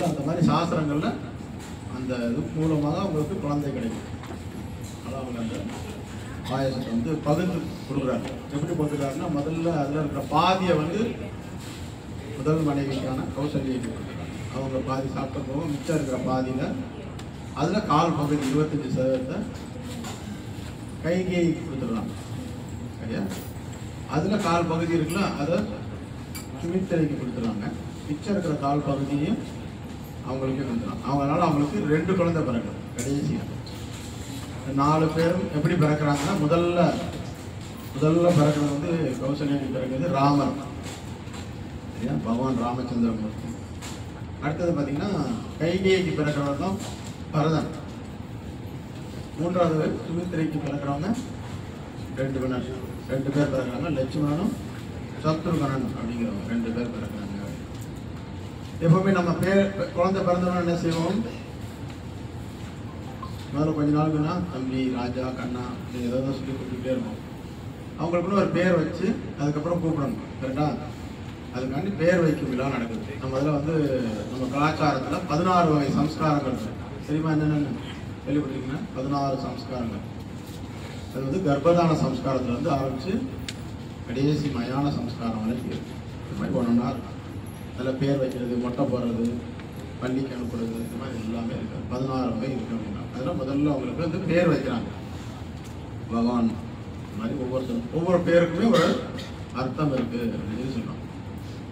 அந்த மாதிரி சாஸ்திரங்கள்ல அந்த இது மூலமாக அவங்களுக்கு குழந்தை கிடைக்கும். அதனால் அவங்க அந்த பாயசத்தை வந்து பகிர்ந்து கொடுக்குறாங்க. எப்படி கொடுக்குறாருன்னா, முதல்ல அதில் இருக்கிற பாதியை வந்து முதல் மனைவிக்கான கௌசல்யக்கு கொடுக்குறாங்க. அவங்க பாதி சாப்பிட்ட போக மிச்சம் இருக்கிற பாதியில் அதில் கால் பகுதி 25% கைகேயிக்கு கொடுத்துடுறாங்க. சரியா? அதில் கால் பகுதி இருக்குல்ல, அதை சுமித்திரைக்கு கொடுத்துருவாங்க. மிச்சம் இருக்கிற கால் பகுதியும் அவங்களுக்கே கொடுத்துருவாங்க. அவங்களால அவங்களுக்கு 2 குழந்தை பிறகு கடைசியாக 4 பேரும் எப்படி பிறக்கிறாங்கன்னா, முதல்ல பிறக்கிறது வந்து கௌசல்யாவுக்கு பிறக்கிறது ராமர், சரியா? பகவான் ராமச்சந்திரமூர்த்தி. அடுத்தது பார்த்தீங்கன்னா கைகேயிக்கு பிறக்கிறவர் தான் பரதன். 3வது சுமித்திரைக்கு பிறக்கிறவங்க 2 பேர் பிறக்கிறாங்க. லட்சுமணனும் சத்ருகணன் அப்படிங்கிறவங்க 2 பேர் பிறக்கிறாங்க. எப்பவுமே நம்ம குழந்தை பிறந்தவங்க என்ன செய்வோம், முதல்ல கொஞ்ச நாளுக்குன்னா தம்பி, ராஜா, கண்ணா ஏதாவது சொல்லி கூப்பிட்டுட்டே இருப்போம். அவங்களுக்குன்னு ஒரு பேர் வச்சு அதுக்கப்புறம் கூப்பிடணும். கரெக்டா? அதுக்காண்டி பேர் வைக்கும் விழா நடக்குது. நம்ம அதில் வந்து நம்ம கலாச்சாரத்தில் 16 வகை சம்ஸ்காரங்கள் தெரியுமா? என்னென்னு கேள்விப்பட்டிருக்கீங்கன்னா 16 சம்ஸ்காரங்கள். அது வந்து கர்ப்பதான சம்ஸ்காரத்துலேருந்து ஆரம்பித்து கடைசி மயான சம்ஸ்காரம் வரைக்கும் இருக்குது. இது மாதிரி ஒன்றா இருக்கும். அதில் பேர் வைக்கிறது, மொட்டை போடுறது, பள்ளிக்கு அனுப்புறது, இந்த மாதிரி எல்லாமே இருக்குது. 16 வகை இருக்குது அப்படின்னா அதில் முதல்ல அவங்களுக்கு வந்து பேர் வைக்கிறாங்க. பகவான் இந்த மாதிரி ஒவ்வொரு பேருக்குமே ஒரு அர்த்தம் இருக்குது அப்படின்னு சொல்லுவாங்க.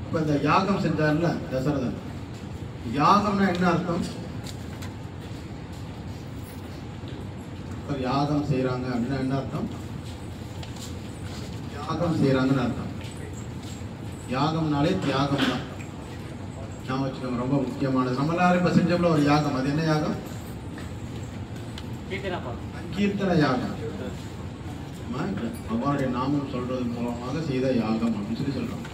இப்போ இந்த யாகம் செஞ்சார்ல தசரதன், யாகம்னா என்ன அர்த்தம்? யாகம் செய்யறாங்க அப்படின்னா என்ன அர்த்தம்? யாகம் செய்யறாங்கன்னு அர்த்தம். யாகம்னாலே தியாகம் தான். நான் வச்சுக்கோங்க, ரொம்ப முக்கியமானது. நம்ம எல்லாரும் இப்ப செஞ்சோம்ல ஒரு யாகம், அது என்ன யாகம்? கீர்த்தன யாகம். பகவானுடைய நாமம் சொல்றது மூலமாக செய்த யாகம் அப்படின்னு சொல்லி சொல்றோம்.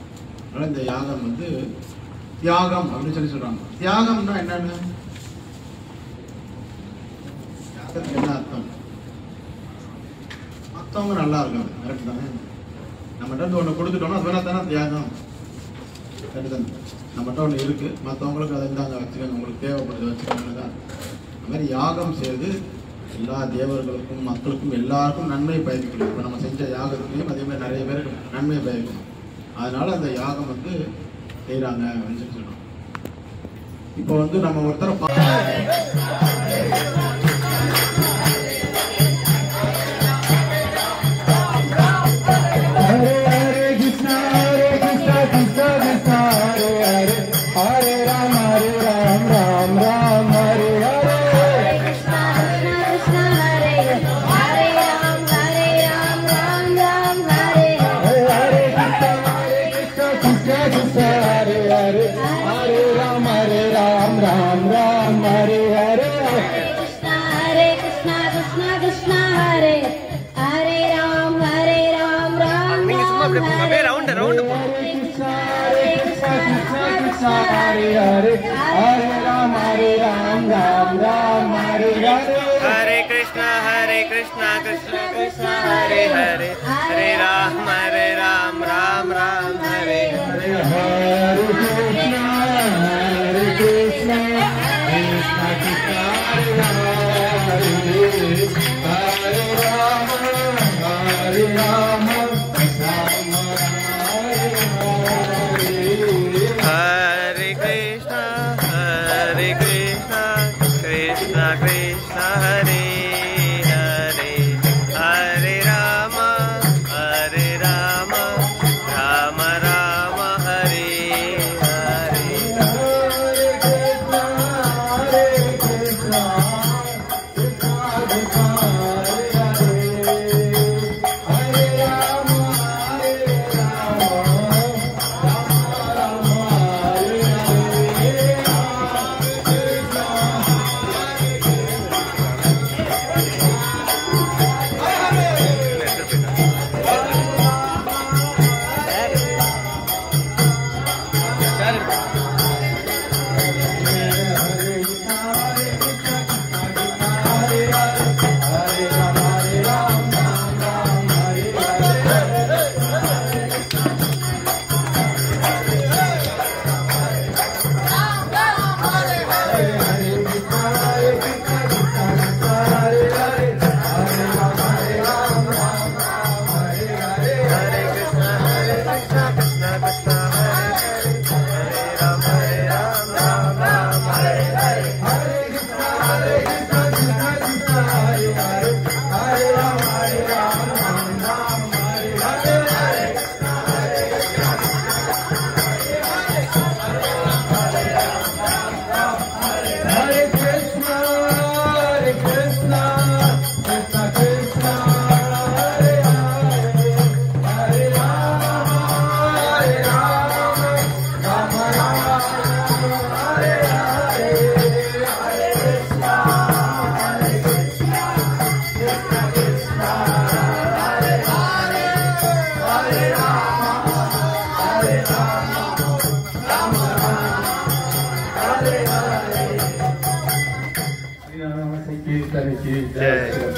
அதனால இந்த யாகம் வந்து தியாகம் அப்படின்னு சொல்லி சொல்றாங்க. தியாகம்னா என்னன்னு, தியாகத்துக்கு என்ன அர்த்தம்? மற்றவங்க நல்லா இருக்காங்க, கரெக்ட் தானே? நம்மகிட்ட ஒன்று கொடுத்துட்டோம்னா அது வேணா தானே தியாகம். கரெக்ட் தானே? நம்மகிட்ட ஒன்று இருக்கு, மற்றவங்களுக்கு அதை இருந்தாங்க வச்சுக்கோங்க, உங்களுக்கு தேவைப்படுது வச்சுக்கோங்க தான். அது மாதிரி யாகம் செய்து எல்லா தேவர்களுக்கும் மக்களுக்கும் எல்லாருக்கும் நன்மை பயக்கணும். இப்போ நம்ம செஞ்ச யாகத்துலேயும் அதே மாதிரி நிறைய பேருக்கு நன்மை பயக்கணும். அதனால அந்த யாகம் வந்து செய்கிறாங்க அப்படின்னு சொல்லி சொல்கிறோம். இப்போ வந்து நம்ம ஒருத்தரை Hare Krishna Krishna Krishna Hare Hare Hare Ram Ram Ram Hare Hare Hare Krishna Krishna Krishna Hare Hare Hare Ram Hare Krishna Krishna Krishna Hare Hare Hare Rama Hare जय